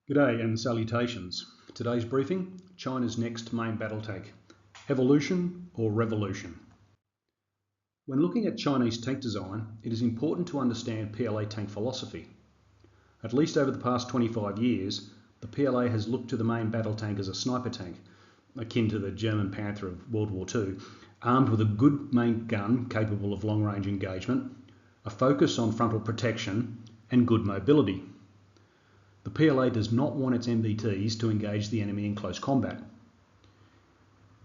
G'day and salutations. Today's briefing, China's next main battle tank. Evolution or revolution? When looking at Chinese tank design, it is important to understand PLA tank philosophy. At least over the past 25 years, the PLA has looked to the main battle tank as a sniper tank, akin to the German Panther of World War II, armed with a good main gun capable of long-range engagement, a focus on frontal protection, and good mobility. The PLA does not want its MBTs to engage the enemy in close combat.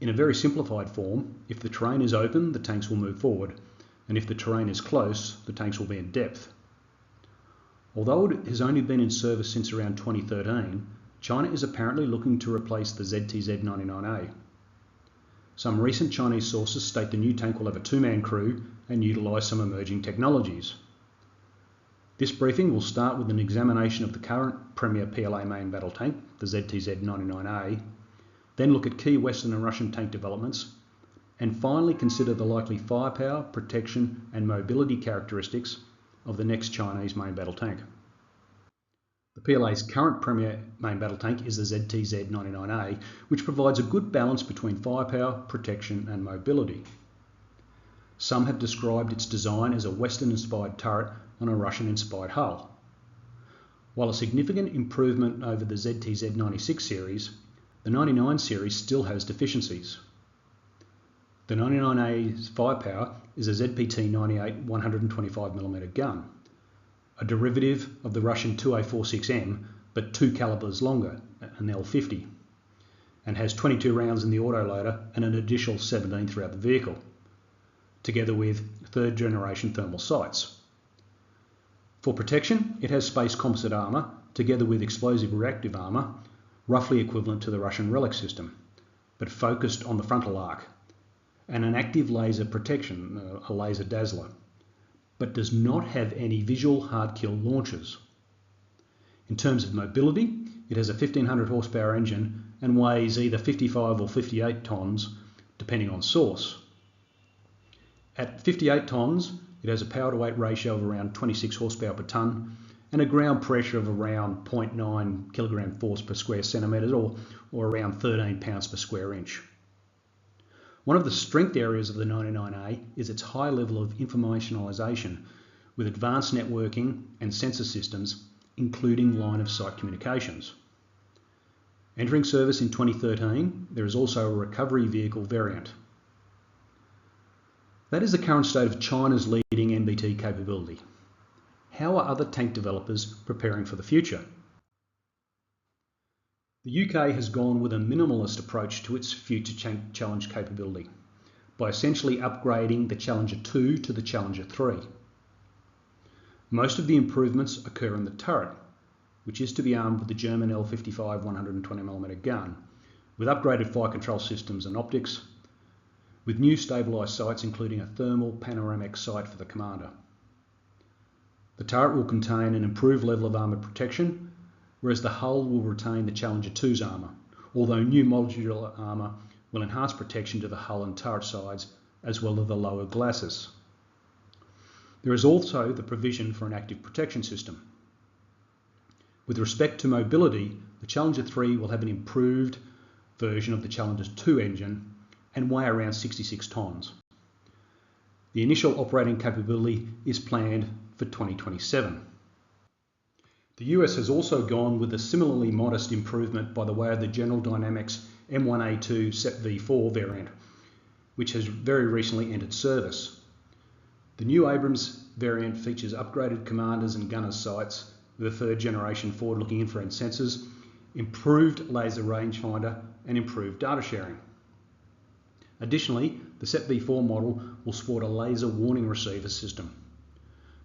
In a very simplified form, if the terrain is open, the tanks will move forward, and if the terrain is close, the tanks will be in depth. Although it has only been in service since around 2013, China is apparently looking to replace the ZTZ-99A. Some recent Chinese sources state the new tank will have a two-man crew and utilise some emerging technologies. This briefing will start with an examination of the current Premier PLA main battle tank, the ZTZ-99A, then look at key Western and Russian tank developments, and finally consider the likely firepower, protection and mobility characteristics of the next Chinese main battle tank. The PLA's current Premier main battle tank is the ZTZ-99A, which provides a good balance between firepower, protection and mobility. Some have described its design as a Western-inspired turret on a Russian-inspired hull. While a significant improvement over the ZTZ-96 series, the 99 series still has deficiencies. The 99A's firepower is a ZPT-98 125mm gun, a derivative of the Russian 2A46M but 2 calibers longer, an L50, and has 22 rounds in the autoloader and an additional 17 throughout the vehicle, together with third generation thermal sights. For protection, it has space composite armour, together with explosive reactive armour, roughly equivalent to the Russian Relic system, but focused on the frontal arc, and an active laser protection, a laser dazzler, but does not have any visual hard kill launchers. In terms of mobility, it has a 1500 horsepower engine and weighs either 55 or 58 tonnes, depending on source. At 58 tonnes, it has a power to weight ratio of around 26 horsepower per tonne and a ground pressure of around 0.9 kilogram force per square centimetre or around 13 pounds per square inch. One of the strength areas of the 99A is its high level of informationalisation with advanced networking and sensor systems, including line of sight communications. Entering service in 2013, there is also a recovery vehicle variant. That is the current state of China's leading MBT capability. How are other tank developers preparing for the future? The UK has gone with a minimalist approach to its future challenge capability by essentially upgrading the Challenger 2 to the Challenger 3. Most of the improvements occur in the turret, which is to be armed with the German L55 120mm gun, with upgraded fire control systems and optics, with new stabilised sights including a thermal panoramic sight for the commander. The turret will contain an improved level of armoured protection, whereas the hull will retain the Challenger 2's armour, although new modular armour will enhance protection to the hull and turret sides as well as the lower glacis. There is also the provision for an active protection system. With respect to mobility, the Challenger 3 will have an improved version of the Challenger 2 engine and weigh around 66 tonnes. The initial operating capability is planned for 2027. The US has also gone with a similarly modest improvement by the way of the General Dynamics M1A2 SEPv4 variant, which has very recently entered service. The new Abrams variant features upgraded commanders and gunners sights with a third generation forward-looking infrared sensors, improved laser rangefinder and improved data sharing. Additionally, the SEPv4 model will sport a laser warning receiver system.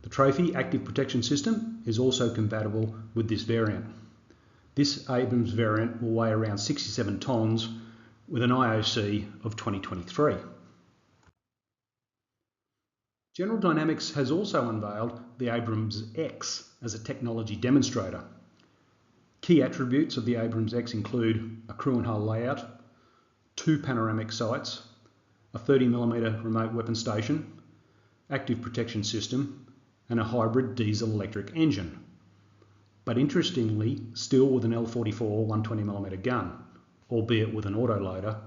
The Trophy Active Protection System is also compatible with this variant. This Abrams variant will weigh around 67 tonnes with an IOC of 2023. General Dynamics has also unveiled the Abrams X as a technology demonstrator. Key attributes of the Abrams X include a crew and hull layout, 2 panoramic sights, a 30mm remote weapon station, active protection system, and a hybrid diesel-electric engine. but interestingly still with an L44 120mm gun, albeit with an autoloader,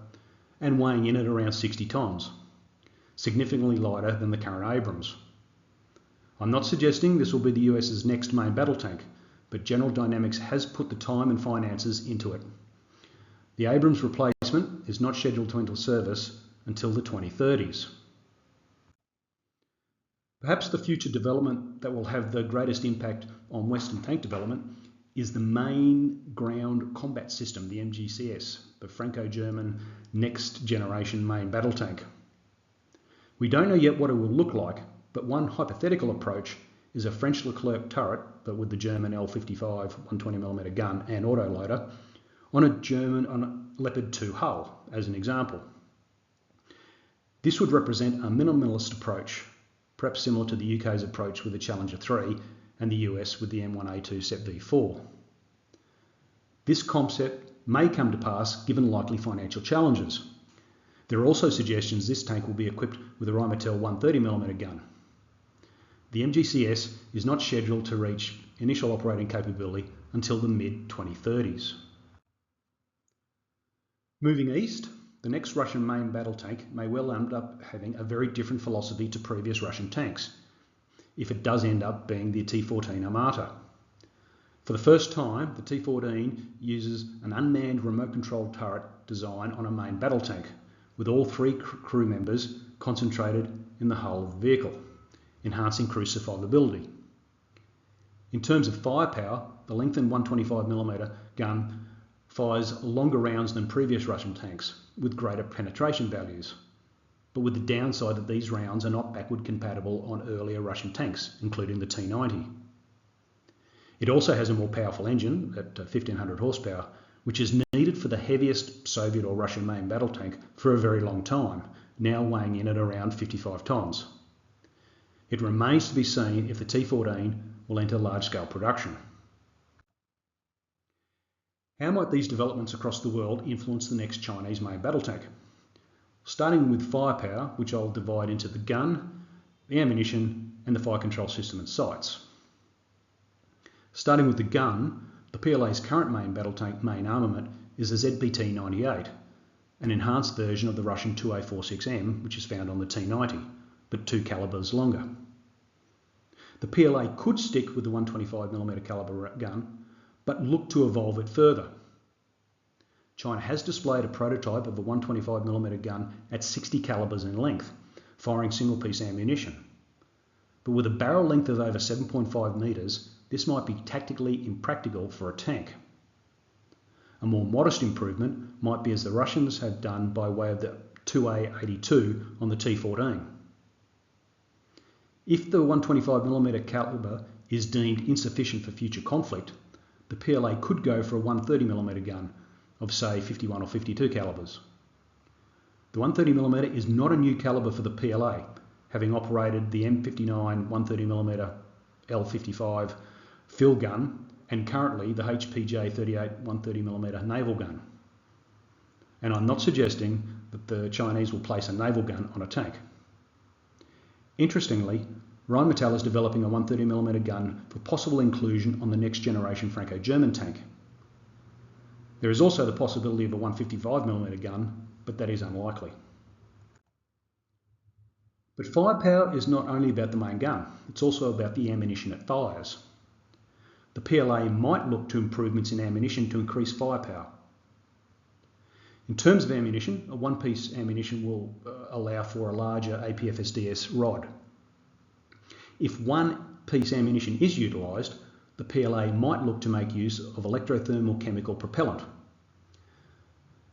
and weighing in at around 60 tonnes, significantly lighter than the current Abrams. I'm not suggesting this will be the US's next main battle tank, but General Dynamics has put the time and finances into it. The Abrams replacement is not scheduled to enter service until the 2030s. Perhaps the future development that will have the greatest impact on Western tank development is the Main Ground Combat System, the MGCS, the Franco-German next generation main battle tank. We don't know yet what it will look like, but one hypothetical approach is a French Leclerc turret, but with the German L55 120mm gun and autoloader, on a Leopard 2 hull, as an example. This would represent a minimalist approach, perhaps similar to the UK's approach with the Challenger 3 and the US with the M1A2 SEP V4. This concept may come to pass given likely financial challenges. There are also suggestions this tank will be equipped with a Rheinmetall 130mm gun. The MGCS is not scheduled to reach initial operating capability until the mid-2030s. Moving east, the next Russian main battle tank may well end up having a very different philosophy to previous Russian tanks, if it does end up being the T-14 Armata. For the first time, the T-14 uses an unmanned remote-controlled turret design on a main battle tank, with all three crew members concentrated in the hull of the vehicle, enhancing crew survivability. In terms of firepower, the lengthened 125mm gun fires longer rounds than previous Russian tanks, with greater penetration values, but with the downside that these rounds are not backward compatible on earlier Russian tanks, including the T-90. It also has a more powerful engine at 1500 horsepower, which is needed for the heaviest Soviet or Russian main battle tank for a very long time, now weighing in at around 55 tonnes. It remains to be seen if the T-14 will enter large-scale production. How might these developments across the world influence the next Chinese main battle tank? Starting with firepower, which I'll divide into the gun, the ammunition, and the fire control system and sights. Starting with the gun, the PLA's current main battle tank main armament is the ZBT-98, an enhanced version of the Russian 2A46M, which is found on the T-90, but 2 calibers longer. The PLA could stick with the 125mm caliber gun, but look to evolve it further. China has displayed a prototype of a 125mm gun at 60 calibers in length, firing single-piece ammunition. But with a barrel length of over 7.5 metres, this might be tactically impractical for a tank. A more modest improvement might be as the Russians have done by way of the 2A82 on the T-14. If the 125mm caliber is deemed insufficient for future conflict, the PLA could go for a 130mm gun of say 51 or 52 calibers. The 130mm is not a new caliber for the PLA, having operated the M59 130mm L55 fill gun and currently the HPJ 38 130mm naval gun. And I'm not suggesting that the Chinese will place a naval gun on a tank. Interestingly, Rheinmetall is developing a 130mm gun for possible inclusion on the next generation Franco-German tank. There is also the possibility of a 155mm gun, but that is unlikely. But firepower is not only about the main gun, it's also about the ammunition it fires. The PLA might look to improvements in ammunition to increase firepower. In terms of ammunition, a one-piece ammunition will allow for a larger APFSDS rod. If one-piece ammunition is utilised, the PLA might look to make use of electrothermal chemical propellant.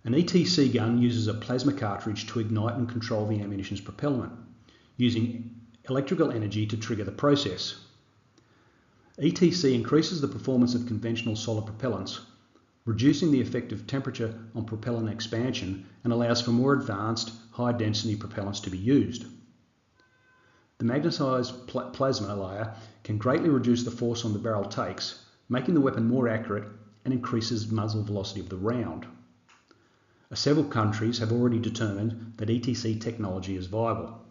An ETC gun uses a plasma cartridge to ignite and control the ammunition's propellant, using electrical energy to trigger the process. ETC increases the performance of conventional solid propellants, reducing the effective temperature on propellant expansion, and allows for more advanced, high-density propellants to be used. The magnetised plasma layer can greatly reduce the force on the barrel takes, making the weapon more accurate and increases muzzle velocity of the round. Several countries have already determined that ETC technology is viable.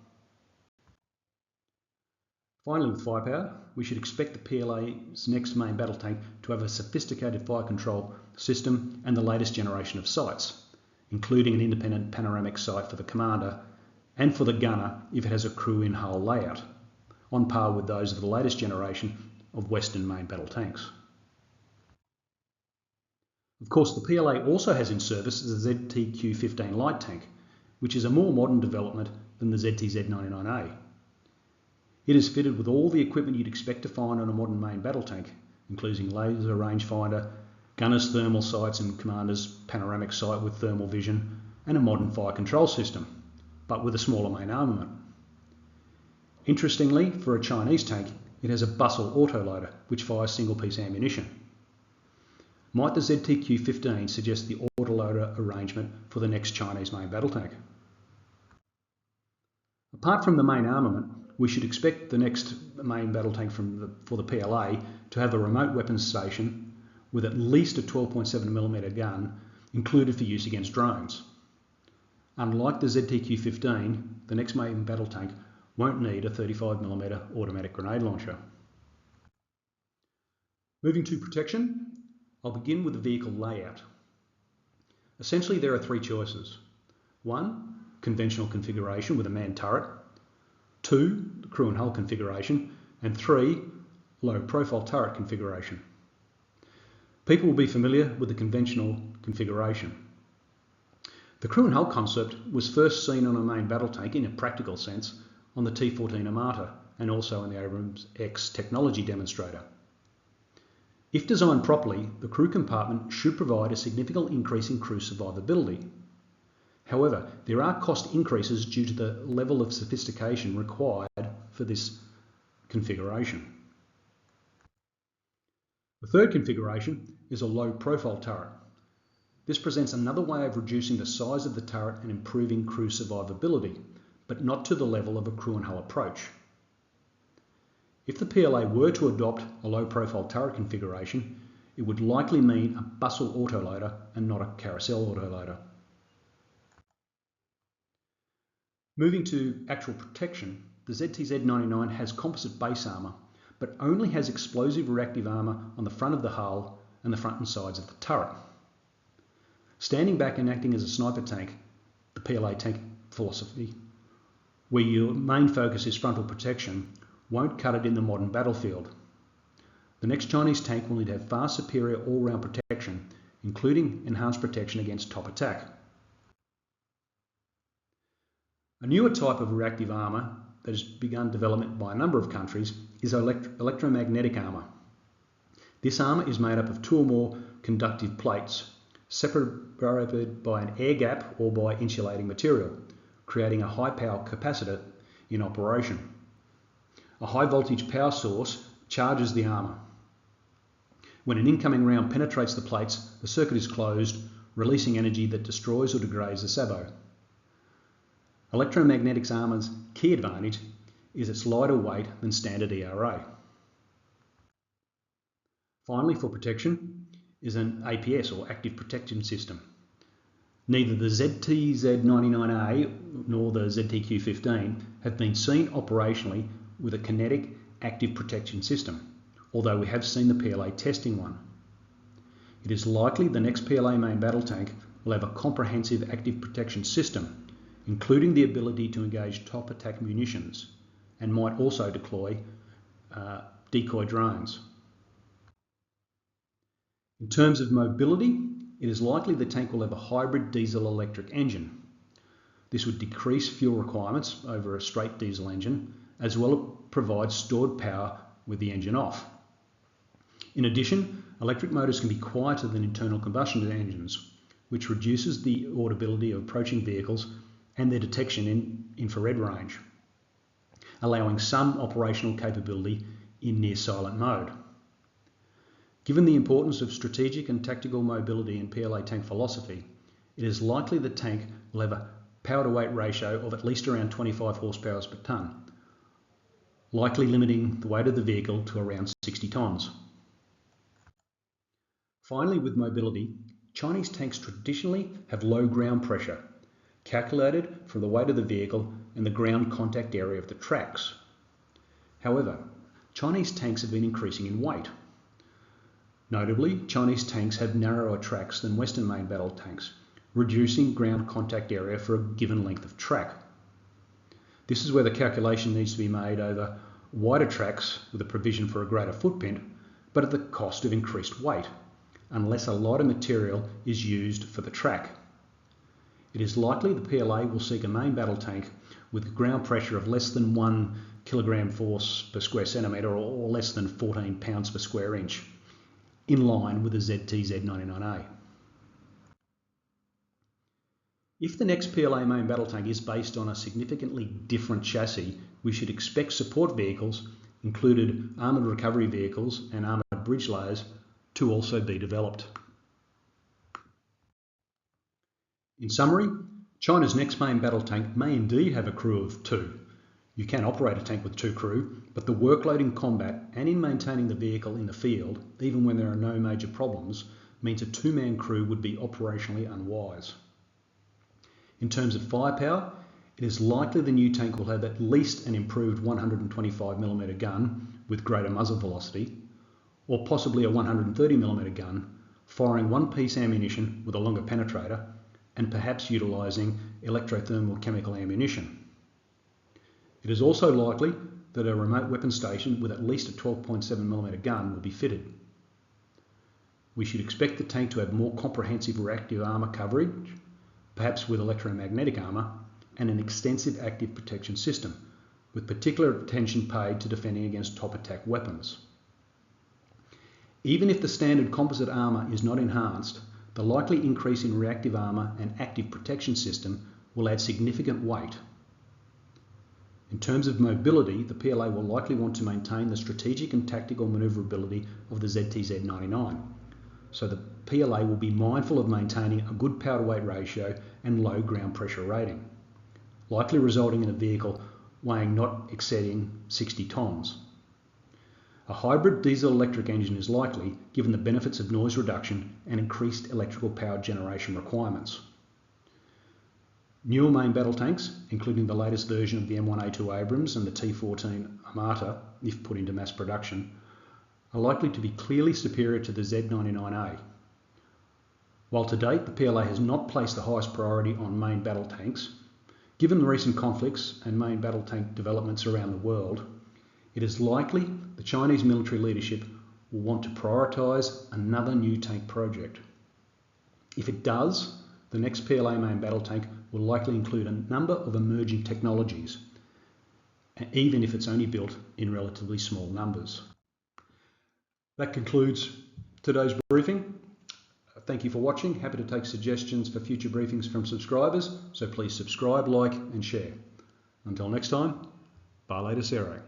Finally, with firepower, we should expect the PLA's next main battle tank to have a sophisticated fire control system and the latest generation of sights, including an independent panoramic sight for the commander and for the gunner if it has a crew in hull layout, on par with those of the latest generation of Western main battle tanks. Of course, the PLA also has in service the ZTQ-15 light tank, which is a more modern development than the ZTZ-99A. It is fitted with all the equipment you'd expect to find on a modern main battle tank, including laser rangefinder, gunner's thermal sights and commander's panoramic sight with thermal vision, and a modern fire control system, but with a smaller main armament. Interestingly, for a Chinese tank, it has a Bussell autoloader, which fires single-piece ammunition. Might the ZTQ-15 suggest the autoloader arrangement for the next Chinese main battle tank? Apart from the main armament, we should expect the next main battle tank for the PLA to have a remote weapons station with at least a 12.7mm gun included for use against drones. Unlike the ZTQ-15, the next main battle tank won't need a 35mm automatic grenade launcher. Moving to protection, I'll begin with the vehicle layout. Essentially, there are three choices. 1, conventional configuration with a manned turret. 2, the crew and hull configuration. And 3, low profile turret configuration. People will be familiar with the conventional configuration. The crew and hull concept was first seen on a main battle tank in a practical sense on the T-14 Armata and also in the Abrams X technology demonstrator. If designed properly, the crew compartment should provide a significant increase in crew survivability. However, there are cost increases due to the level of sophistication required for this configuration. The third configuration is a low-profile turret. This presents another way of reducing the size of the turret and improving crew survivability, but not to the level of a crew and hull approach. If the PLA were to adopt a low-profile turret configuration, it would likely mean a Bussell autoloader and not a Carousel autoloader. Moving to actual protection, the ZTZ-99 has composite base armour, but only has explosive reactive armour on the front of the hull and the front and sides of the turret. Standing back and acting as a sniper tank, the PLA tank philosophy, where your main focus is frontal protection, won't cut it in the modern battlefield. The next Chinese tank will need to have far superior all-round protection, including enhanced protection against top attack. A newer type of reactive armour that has begun development by a number of countries is electromagnetic armour. This armour is made up of 2 or more conductive plates, separated by an air gap or by insulating material, creating a high-power capacitor in operation. A high-voltage power source charges the armour. When an incoming round penetrates the plates, the circuit is closed, releasing energy that destroys or degrades the sabot. Electromagnetics armour's key advantage is its lighter weight than standard ERA. Finally, for protection, is an APS or active protection system. Neither the ZTZ-99A nor the ZTQ-15 have been seen operationally with a kinetic active protection system, although we have seen the PLA testing one. It is likely the next PLA main battle tank will have a comprehensive active protection system, including the ability to engage top attack munitions, and might also deploy decoy drones. In terms of mobility, it is likely the tank will have a hybrid diesel-electric engine. This would decrease fuel requirements over a straight diesel engine, as well as provide stored power with the engine off. In addition, electric motors can be quieter than internal combustion engines, which reduces the audibility of approaching vehicles and their detection in infrared range, allowing some operational capability in near silent mode. Given the importance of strategic and tactical mobility in PLA tank philosophy, it is likely the tank will have a power-to-weight ratio of at least around 25 horsepower per tonne, likely limiting the weight of the vehicle to around 60 tonnes. Finally, with mobility, Chinese tanks traditionally have low ground pressure, calculated from the weight of the vehicle and the ground contact area of the tracks. However, Chinese tanks have been increasing in weight. Notably, Chinese tanks have narrower tracks than Western main battle tanks, reducing ground contact area for a given length of track. This is where the calculation needs to be made over wider tracks with a provision for a greater footprint, but at the cost of increased weight, unless a lighter material is used for the track. It is likely the PLA will seek a main battle tank with a ground pressure of less than 1 kilogram force per square centimetre or less than 14 pounds per square inch, in line with the ZT-Z99A. If the next PLA main battle tank is based on a significantly different chassis, we should expect support vehicles, included armoured recovery vehicles and armoured bridge layers, to also be developed. In summary, China's next main battle tank may indeed have a crew of 2. You can operate a tank with 2 crew, but the workload in combat and in maintaining the vehicle in the field, even when there are no major problems, means a 2-man crew would be operationally unwise. In terms of firepower, it is likely the new tank will have at least an improved 125mm gun with greater muzzle velocity, or possibly a 130mm gun, firing one-piece ammunition with a longer penetrator, and perhaps utilising electrothermal chemical ammunition. It is also likely that a remote weapon station with at least a 12.7mm gun will be fitted. We should expect the tank to have more comprehensive reactive armour coverage, perhaps with electromagnetic armour, and an extensive active protection system, with particular attention paid to defending against top attack weapons. Even if the standard composite armour is not enhanced, the likely increase in reactive armour and active protection system will add significant weight. In terms of mobility, the PLA will likely want to maintain the strategic and tactical manoeuvrability of the ZT-Z99. So the PLA will be mindful of maintaining a good power to weight ratio and low ground pressure rating, likely resulting in a vehicle weighing not exceeding 60 tonnes. A hybrid diesel-electric engine is likely, given the benefits of noise reduction and increased electrical power generation requirements. Newer main battle tanks, including the latest version of the M1A2 Abrams and the T14 Armata, if put into mass production, are likely to be clearly superior to the Z99A. While to date the PLA has not placed the highest priority on main battle tanks, given the recent conflicts and main battle tank developments around the world, it is likely the Chinese military leadership will want to prioritise another new tank project. If it does, the next PLA main battle tank will likely include a number of emerging technologies, even if it's only built in relatively small numbers. That concludes today's briefing. Thank you for watching. Happy to take suggestions for future briefings from subscribers, so please subscribe, like and share. Until next time, Bale de Cero.